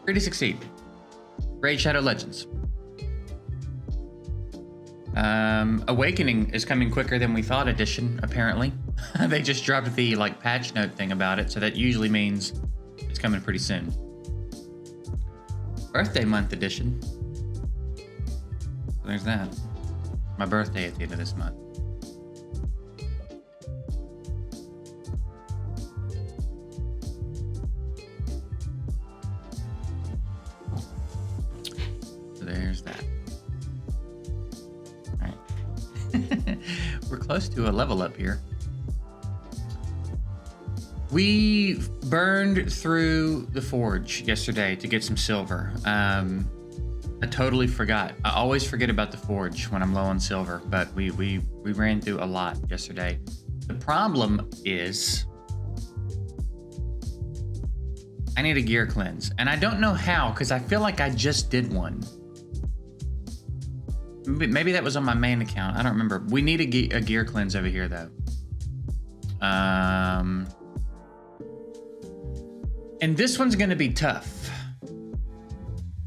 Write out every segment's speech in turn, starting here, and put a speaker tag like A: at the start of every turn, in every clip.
A: Free to succeed. Raid Shadow Legends. Awakening is coming quicker than we thought edition, apparently. They just dropped the like patch note thing about it, so that usually means it's coming pretty soon. Birthday month edition. So there's that. My birthday at the end of this month. So there's that. Alright. We're close to a level up here. We burned through the forge yesterday to get some silver. I totally forgot. I always forget about the forge when I'm low on silver, but we ran through a lot yesterday. The problem is I need a gear cleanse, and I don't know how because I feel like I just did one. Maybe that was on my main account. I don't remember. We need a gear cleanse over here though. And this one's gonna be tough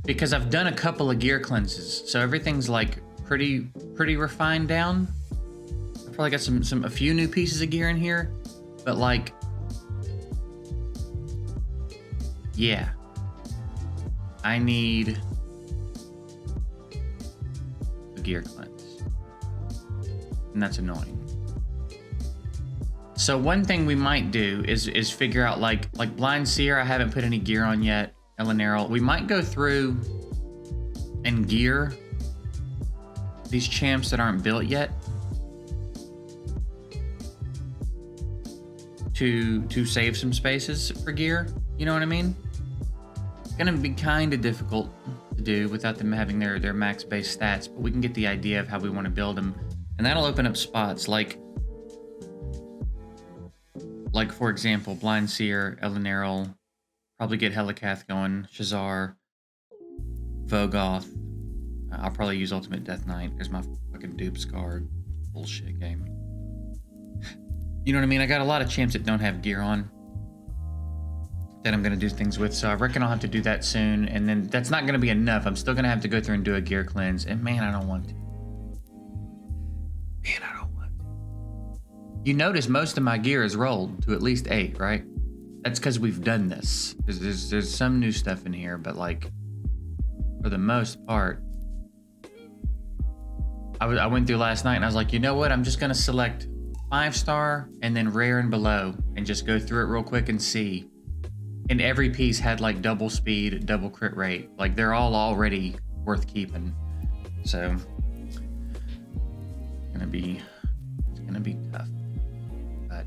A: because I've done a couple of gear cleanses, so everything's like pretty refined down. I've probably got a few new pieces of gear in here, but like, yeah, I need a gear cleanse, and that's annoying. So one thing we might do is figure out like Blind Seer, I haven't put any gear on yet. Elenarel, we might go through and gear these champs that aren't built yet to save some spaces for gear. You know what I mean? It's gonna be kind of difficult to do without them having their max base stats, but we can get the idea of how we want to build them, and that'll open up spots like for example, Blind Seer, Elenarel, probably get Helikath going, Shazar, Vogoth. I'll probably use Ultimate Death Knight. There's my fucking dupe scar bullshit game. You know what I mean? I got a lot of champs that don't have gear on that I'm gonna do things with, so I reckon I'll have to do that soon, and then that's not gonna be enough. I'm still gonna have to go through and do a gear cleanse, and man, I don't want to. Man, I don't want to. You notice most of my gear is rolled to at least 8, right? That's because we've done this. There's some new stuff in here, but like, for the most part, I went through last night and I was like, you know what? I'm just gonna select 5-star and then rare and below and just go through it real quick and see. And every piece had like double speed, double crit rate. Like they're all already worth keeping. So it's gonna be tough. But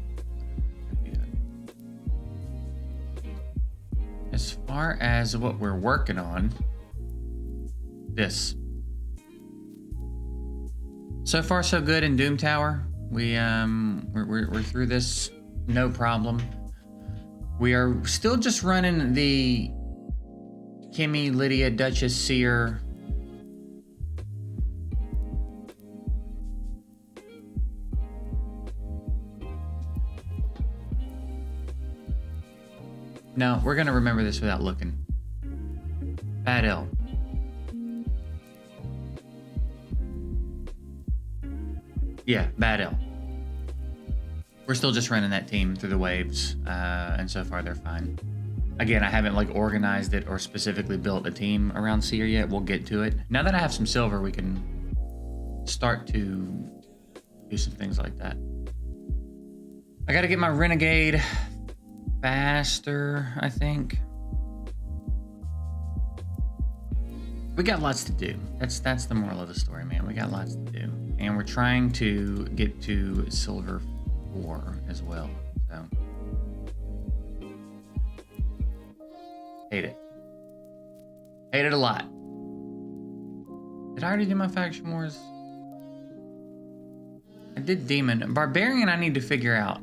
A: as far as what we're working on, this. So far so good in Doom Tower. We're through this no problem. We are still just running the Kimmy, Lydia, Duchess, Seer. No, we're gonna remember this without looking. Bad L. Yeah, Bad L. We're still just running that team through the waves, and so far they're fine. Again, I haven't like organized it or specifically built a team around Seer yet. We'll get to it. Now that I have some silver, we can start to do some things like that. I gotta get my Renegade faster, I think. We got lots to do. That's the moral of the story, man. We got lots to do. And we're trying to get to Silver 4 as well. So hate it. Hate it a lot. Did I already do my faction wars? I did Demon. Barbarian I need to figure out.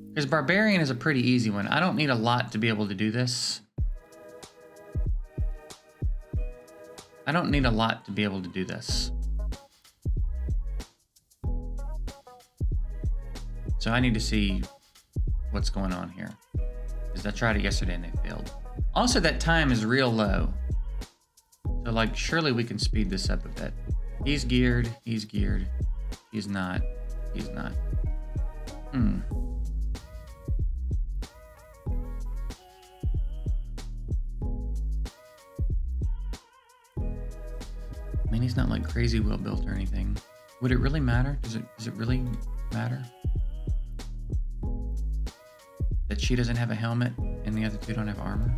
A: Because Barbarian is a pretty easy one. I don't need a lot to be able to do this. I don't need a lot to be able to do this. So I need to see what's going on here. Because I tried it yesterday and they failed Also, that time is real low. So, like, surely we can speed this up a bit. He's geared. He's geared. He's not. He's not. Hmm. I mean, he's not like crazy well built or anything. Would it really matter? Does it really matter that she doesn't have a helmet and the other two don't have armor?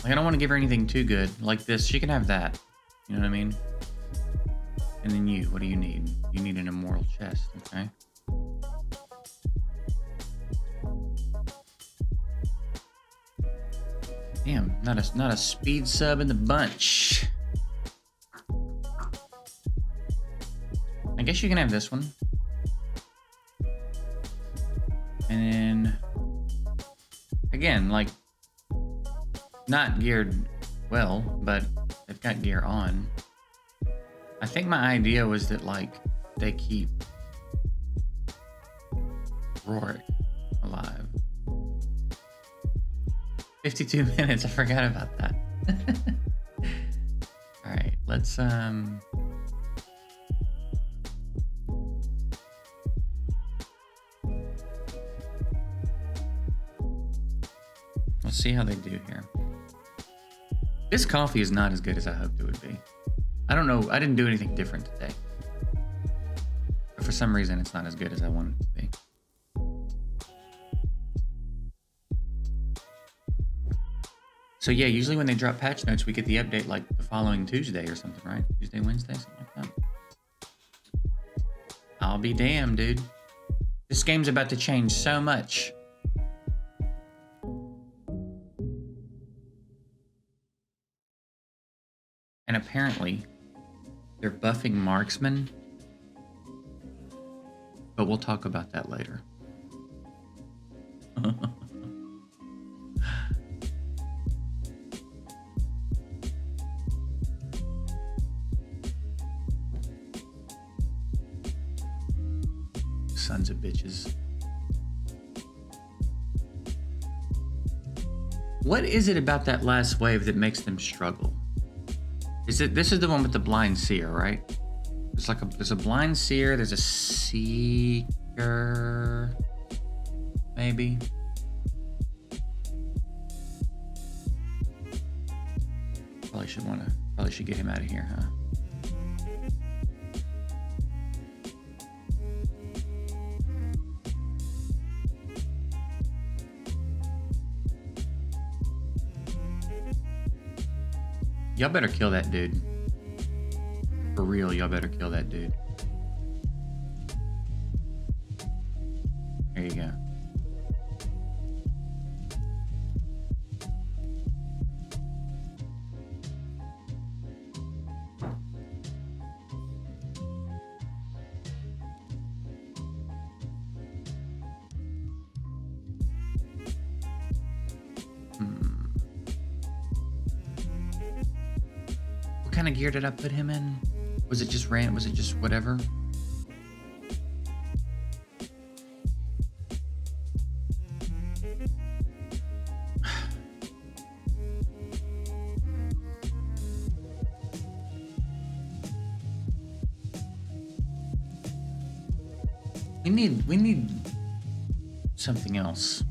A: Like, I don't want to give her anything too good. Like this, she can have that. You know what I mean? And then you, what do you need? You need an immortal chest, okay? Damn, not a speed sub in the bunch. I guess you can have this one. And then again, like, not geared well, but they've got gear on. I think my idea was that, like, they keep Rorik alive. 52 minutes, I forgot about that. Alright, let's see how they do here. This coffee is not as good as I hoped it would be. I don't know, I didn't do anything different today. But for some reason, it's not as good as I wanted it to be. So yeah, usually when they drop patch notes, we get the update like the following Tuesday or something, right? Tuesday, Wednesday, something like that. I'll be damned, dude. This game's about to change so much. And apparently, they're buffing marksman. But we'll talk about that later. Sons of bitches. What is it about that last wave that makes them struggle? This is the one with the blind seer, right? There's a blind seer, there's a seeker, maybe. Probably should get him out of here, huh? Y'all better kill that dude. For real, y'all better kill that dude. There you go. What kind of gear did I put him in? Was it just Was it just whatever? We need something else.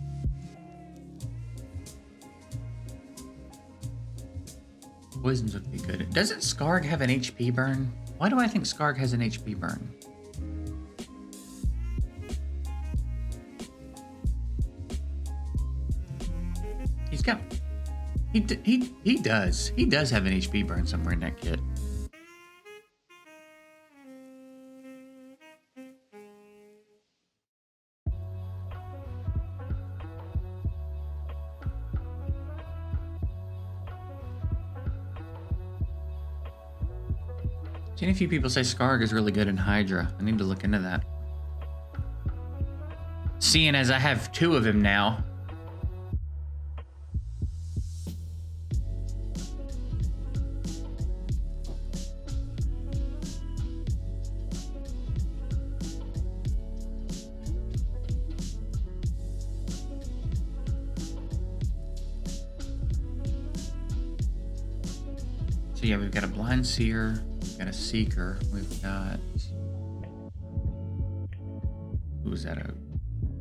A: Poisons would be good. Doesn't Skarg have an HP burn? Why do I think Skarg has an HP burn? He's got... He does. He does have an HP burn somewhere in that kit. Seen a few people say Skarg is really good in Hydra. I need to look into that. Seeing as I have 2 of him now. So yeah, we've got a blind seer, we've got a seeker, we've got, who is that, a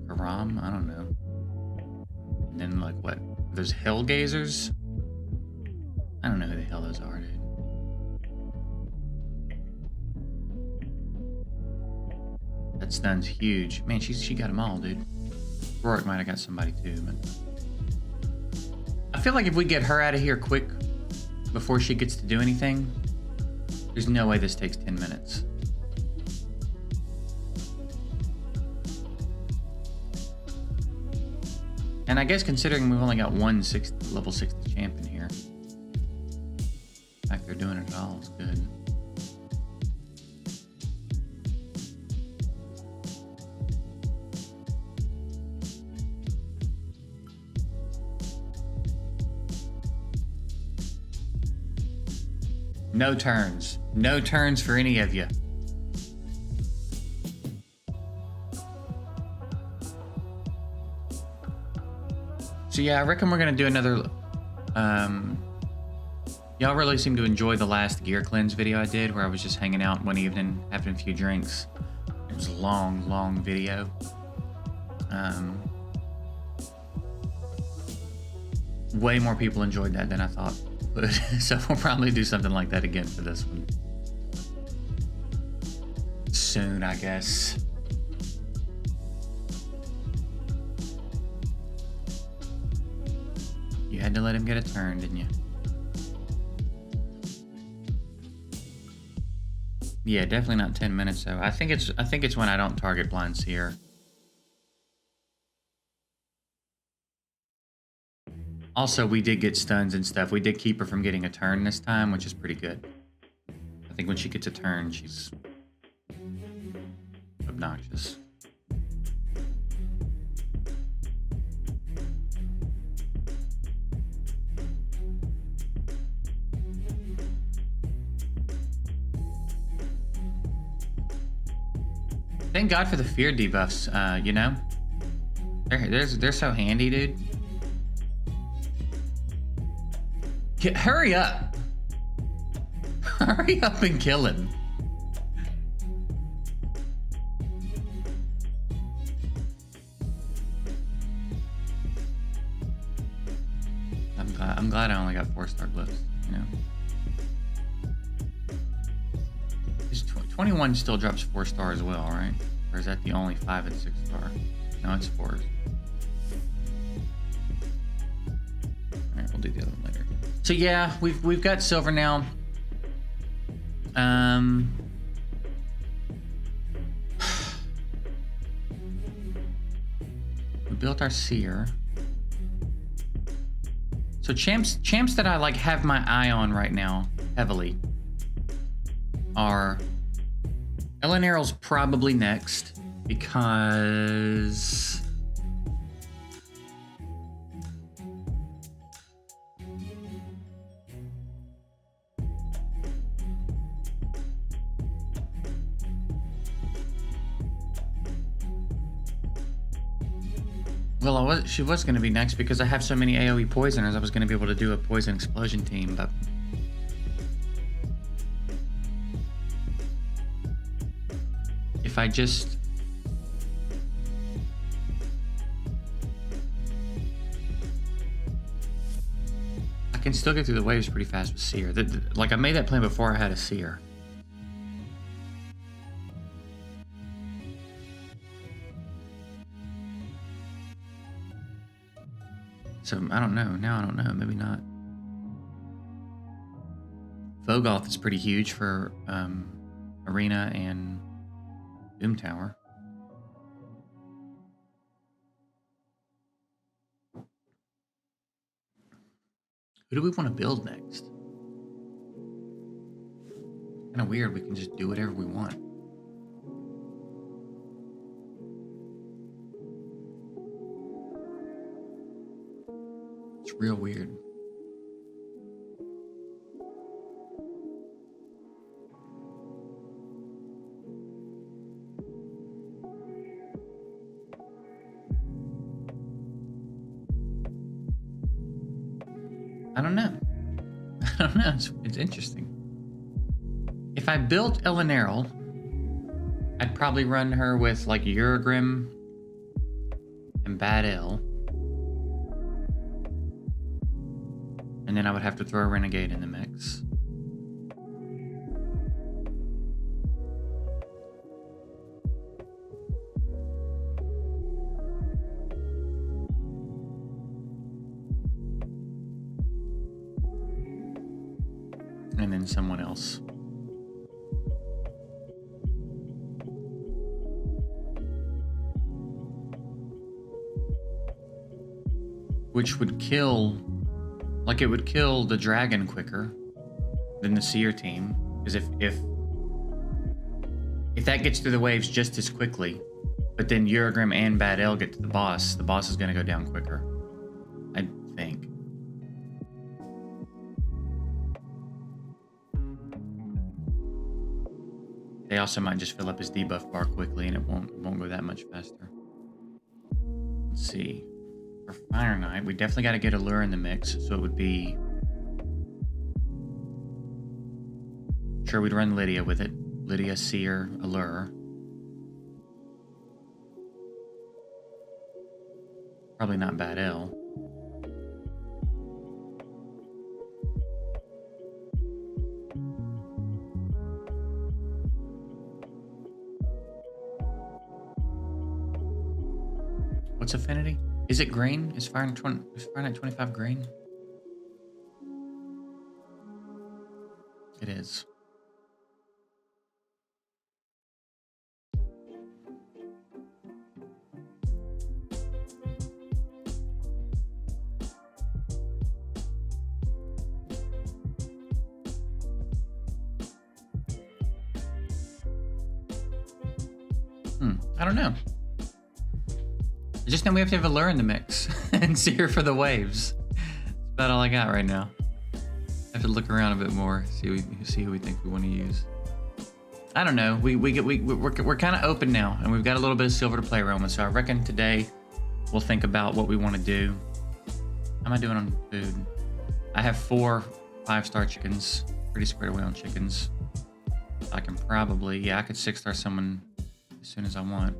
A: Karam? I don't know. And then like what? There's hellgazers? I don't know who the hell those are, dude. That stun's huge. Man, she got them all, dude. Rourke might have got somebody too, but I feel like if we get her out of here quick before she gets to do anything, there's no way this takes 10 minutes. And I guess considering we've only got one level 60 champ in here, the fact they're doing it at all is good. No turns. No turns for any of you. So yeah, I reckon we're gonna do another, y'all really seem to enjoy the last gear cleanse video I did where I was just hanging out one evening, having a few drinks. It was a long, long video. Way more people enjoyed that than I thought would. So we'll probably do something like that again for this one. Soon, I guess. You had to let him get a turn, didn't you? Yeah, definitely not 10 minutes though. I think it's when I don't target blind seer. Also, we did get stuns and stuff. We did keep her from getting a turn this time, which is pretty good. I think when she gets a turn, she's obnoxious. Thank God for the fear debuffs, you know? They're so handy, dude. Hurry up! Hurry up and kill him. I'm glad I only got 4-star glyphs, you know? 21 still drops 4-star as well, right? Or is that the only 5 and 6-star? No, it's 4. Alright, we'll do the other one later. So yeah, we've got silver now. We built our seer. So champs that I like have my eye on right now heavily are Elenarel's probably next because she was going to be next because I have so many AoE poisoners. I was going to be able to do a poison explosion team, but if I just I can still get through the waves pretty fast with seer. Like I made that plan before I had a seer. So I don't know. Now I don't know. Maybe not. Vogoth is pretty huge for Arena and Doom Tower. Who do we want to build next? Kind of weird. We can just do whatever we want. It's real weird. I don't know. I don't know. It's interesting. If I built Eleneril, I'd probably run her with like Uragrim and Bad L. And then I would have to throw a Renegade in the mix. And then someone else. Which would kill, like it would kill the dragon quicker than the seer team. Because if that gets through the waves just as quickly, but then Uragrim and Bad L get to the boss is gonna go down quicker, I think. They also might just fill up his debuff bar quickly and it won't go that much faster. Let's see. For Fire Knight, we definitely got to get Allure in the mix, so it would be... Sure, we'd run Lydia with it. Lydia, Seer, Allure. Probably not Bad L. What's affinity? Is it green? Is Fire Knight 25 green? It is. I don't know. I just know we have to have Allure in the mix and Seer for the waves. That's about all I got right now. I have to look around a bit more, see who we think we want to use. I don't know. We're kind of open now, and we've got a little bit of silver to play around with. So I reckon today we'll think about what we want to do. How am I doing on food? I have 4 5-star chickens. Pretty squared away on chickens. I can probably, yeah, I could 6-star someone as soon as I want.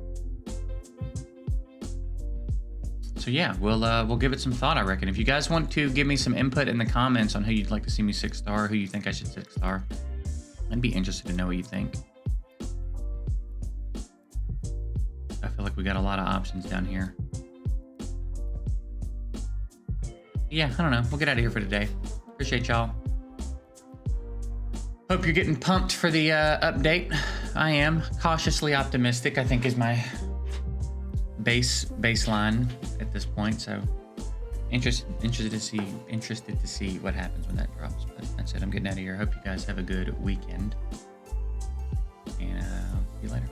A: So yeah, we'll give it some thought, I reckon. If you guys want to give me some input in the comments on who you'd like to see me 6-star, who you think I should 6-star, I'd be interested to know what you think. I feel like we got a lot of options down here. Yeah, I don't know. We'll get out of here for today. Appreciate y'all. Hope you're getting pumped for the update. I am cautiously optimistic, I think is my baseline at this point. So interested to see what happens when that drops. But that's it. I'm getting out of here. Hope you guys have a good weekend, and I'll see you later.